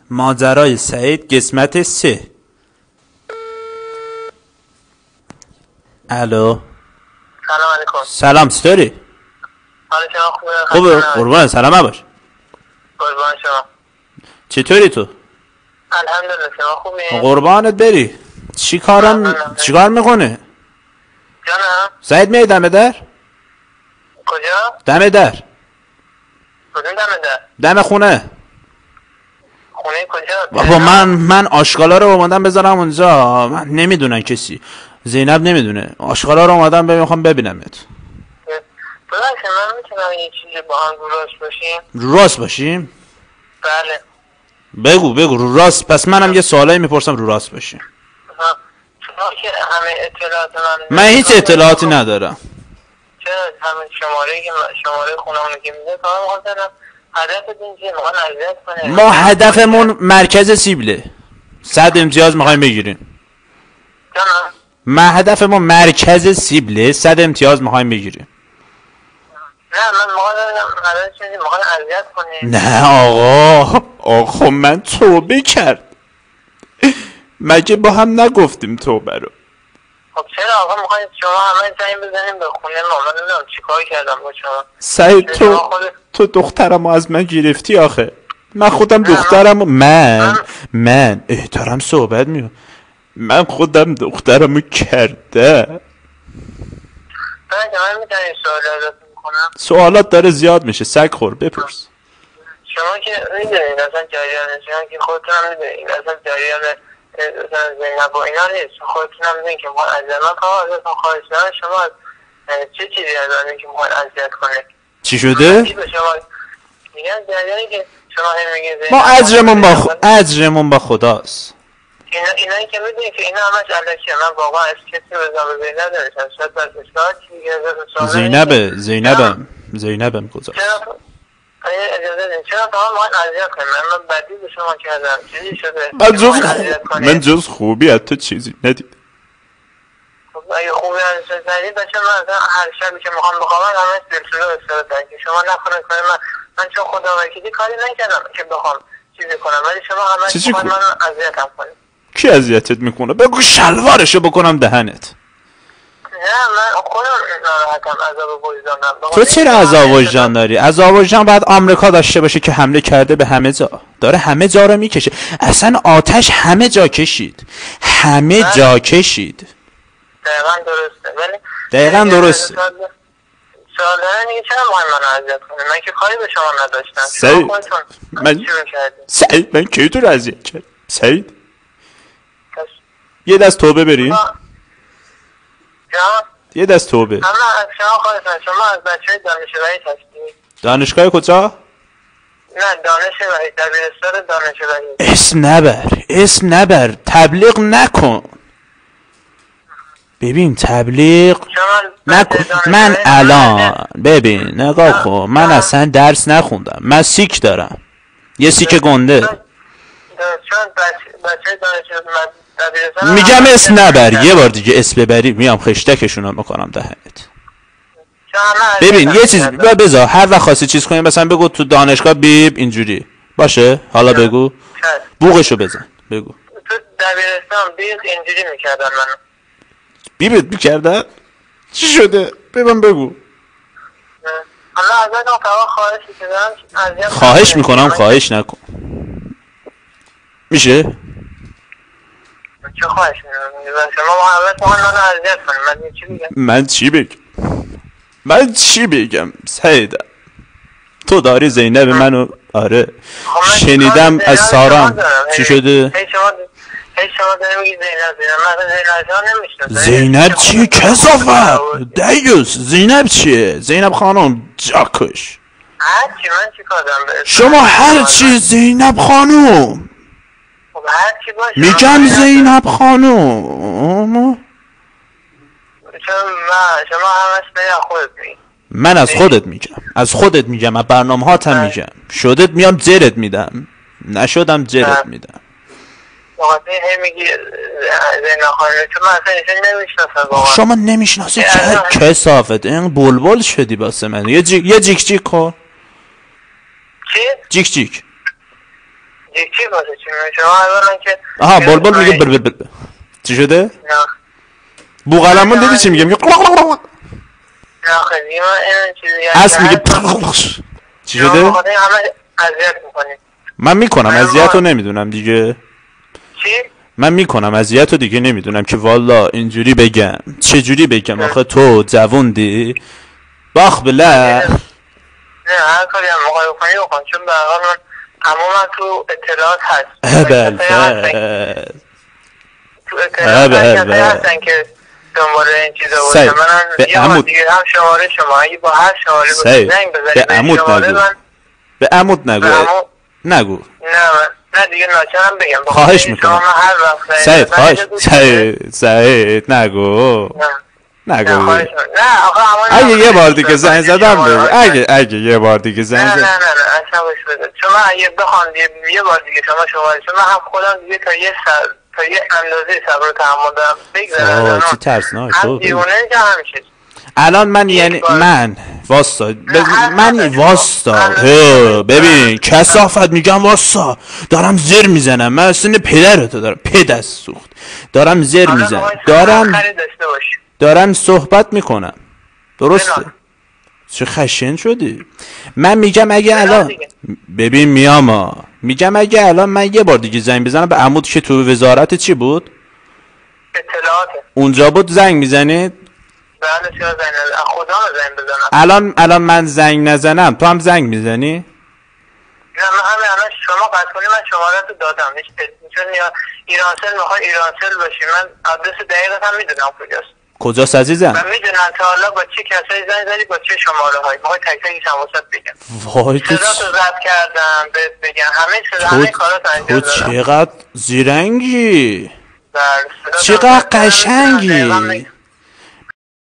ماجرای سعید قسمت 3. الو. سلام علیکم. سلام ستوری. حال شما خوبه؟ قربان سلام باش. قربان شما. چطوری تو؟ الحمدلله. شما خوبی؟ قربانت بری. چیکار میکنه؟ جانم. سعید میای دم در؟ کجا؟ دم در. کدوم دم در؟ دم خونه. خونه کجا؟ بابا من آشغالا رو اومدم بذارم اونجا. من نمیدونن کسی. زینب نمیدونه. آشغالا رو اومدم میخوام ببینمت. ببخشید من میتونم یه چیزی با هم رو راست باشیم؟ رو راست باشیم؟ بله. بگو رو راست. پس منم یه سوالایی میپرسم رو راست باشیم. شما که همه اطلاعات من هیچ اطلاعاتی ندارم. چرا همه شماره خونمونو که میده تا هم خواسترم هدفتون چیه؟ میخوان اذیت کنه؟ ما هدفمون مرکز سیبله. 100 امتیاز میخوایم بگیریم. جانم. ما هدفمون مرکز سیبله. 100 امتیاز میخوایم بگیریم. نه من میخوان اذیت کنه. نه آقا من توبه کرد. مگه با هم نگفتیم توبه رو؟ خب چرا آقا میخواید شما همه زنگ بزنیم به خونه ما؟ من نمیدونم چیکار کردم با شما. سعید تو دخترمو از من گرفتی آخه. من خودم دخترمو من احترام صحبت میکنم. من خودم دخترمو کرده. من میتونم سوال ازتون کنم؟ سوالات داره زیاد میشه. سگ خور بپرس. شما که میدونید اصلا جریان شما که خودتون هم میدونید اصلا جریان زینب و اینا نیست. خودتون هم میدونید که ما اذیت ازتون خواهش دارم. شما چه چیزی از آنه که ما اذیت کنه؟ چی شده؟ میگن جریانی که شما میگید ما اجرمون با خداست. اینایی که میدونید که اینا همش علکیه. من واقعا از کسی بزن به زینب ندارشم. شاید بس اشتار زینبم گذاشت. اجازه دید چرا تا هم اذیت کنیم؟ من بدی به شما کردم. چیزی شده؟ من جز خوبی از تو چیزی ندید. خب اگه خوبی از تو ندید بچه من هر شبی که میخوام بخوابم همه دلشده بسترده که شما نکنه کنه. من چون خدا وکیلی کاری نکردم که بخوام چیزی کنم، ولی شما همه میخواد من اذیتم کنیم. کی اذیتت میکنه؟ بگو شلوارشو بکنم دهنت. نه من خودم ناراحتم. عذاب وجدانم. تو چرا عذاب وجدان داری؟ عذاب وجدان باید آمریکا داشته باشه که حمله کرده به همه جا. داره همه جا رو میکشه. اصلا آتش همه جا کشید. جا کشید. دقیقاً درسته. سوال دارن دیگه چرا باید من اذیت کنه؟ من که کاری به شما نداشتم. سعید من کی تو رو اذیت کردم؟ سعید یه دست توبه بریم. یه دست توبه. اما از شما خواهستم. شما از بچه دانش وحید هستید؟ دانشگاه کجا؟ نه دانش وحید. دبیرستان دانش وحید. اسم نبر. تبلیغ نکن. ببین تبلیغ نکن. من الان ببین نگاه کن. من اصلا درس نخوندم. من سیک دارم. یه سیک گنده. چون بچه دانش میگم اسم نبر. یه بار دیگه اسم ببری میام خشتکشونو میکنم دهنت. ببین یه چیز بذار هر وقت خواستی چیز کنیم مثلا بگو تو دانشگاه بیب اینجوری باشه. حالا بگو بوقشو بزن. بگو تو دبیرستان بیب اینجوری میکردن منو. بیبت میکردن؟ چی شده؟ بگو. حالا ازتون خواهش میکنم خواهش نکن. میشه؟ چه خواهش میکنم؟ شما محبت منو اذیت کنیم. من چی بگم؟ سعیدم تو داری زینب منو. آره شنیدم از سارام. چی شده؟ شما داری میگی زینب زینب چیه کثافت؟ دیوس زینب چیه؟ زینب خانم جاکش. هرچی من چی کردم؟ شما هرچی زینب خانم. خب هرچی باشه میگم زینب خانم. شما همش به خودت میگی. من از خودت میگم. از برنامه هاتم میگم. شدت میام جرت میدم. نشدم جرت میدم. واقعا میگی زینب خانم چون من اصلا ایشون نمیشناسم. شما نمیشناسی چه کثافت؟ این بلبل شدی باسه من. یه جیک کن. چی؟ جیک چی واسه چی میگه شما اولا که آها بلبل میگه بل بل بل. چی شده؟ نه بوقلمون دیدی چی میگه؟ میگه نه خیلی من این چیزی اسب میگه چی شده؟ همه اذیت میکنید. من میکنم اذیت رو نمیدونم دیگه. چی؟ من میکنم اذیت رو دیگه نمیدونم که والا اینجوری بگم چجوری بگم آخه تو جووندی باخ بله. نه هر کاری هم مقای بکنی چون به حال من عموما تو اطلاعات هست تو اطلاعات هستن که دنباله این چیزا باشه. منم یه بار دیگه هم شماره شما اگه با هر شماره زنگ بزنید به شماره من به عمود نگو نگو نه دیگه ناچارم بگم خواهش میکنم سعید خواهش سعید نگو نگو اگه یه بار دیگه زنگ زدم بگو اگه یه بار دیگه زنگ زدم نه اصلا بش بده چون من اگه بخوام یه بار دیگه شماره چون من هم خودم دیگه تا یه اندازه صبر و تحمل دارم بگذارم چی ترسناک هم دیونه که همیشه الان من یعنی من واستا من واستا ببین کثافت میگم واستا دارم زر میزنم من سن پدرتو دارم پدست سوخت دارم زر میزنم دارم صحبت میکنم درسته چه خشن شدی من میگم اگه الان ببین میگم اگه الان من یه بار دیگه زنگ بزنم به عمود که تو وزارت چی بود اطلاعات اونجا بود زنگ میزنید بله چرا خدا زنگ بزنم الان من زنگ نزنم تو هم زنگ میزنی؟ نه من همه الان شما قطع کنی من شماره رو دادم چون ایرانسل میخوای ایرانسل باشی من آدرس دقیقت هم میدونم کجاست عزیزم؟ من میدونم تا حالا با چه کسایی زنگ زدی با چه شماره هایی میخوای تک تکیش هم واسط بگم وای تو صدا تو ضبط کردم بهت بگم همه کارات انجام دادم تو چقدر زیرنگی چقدر قشنگی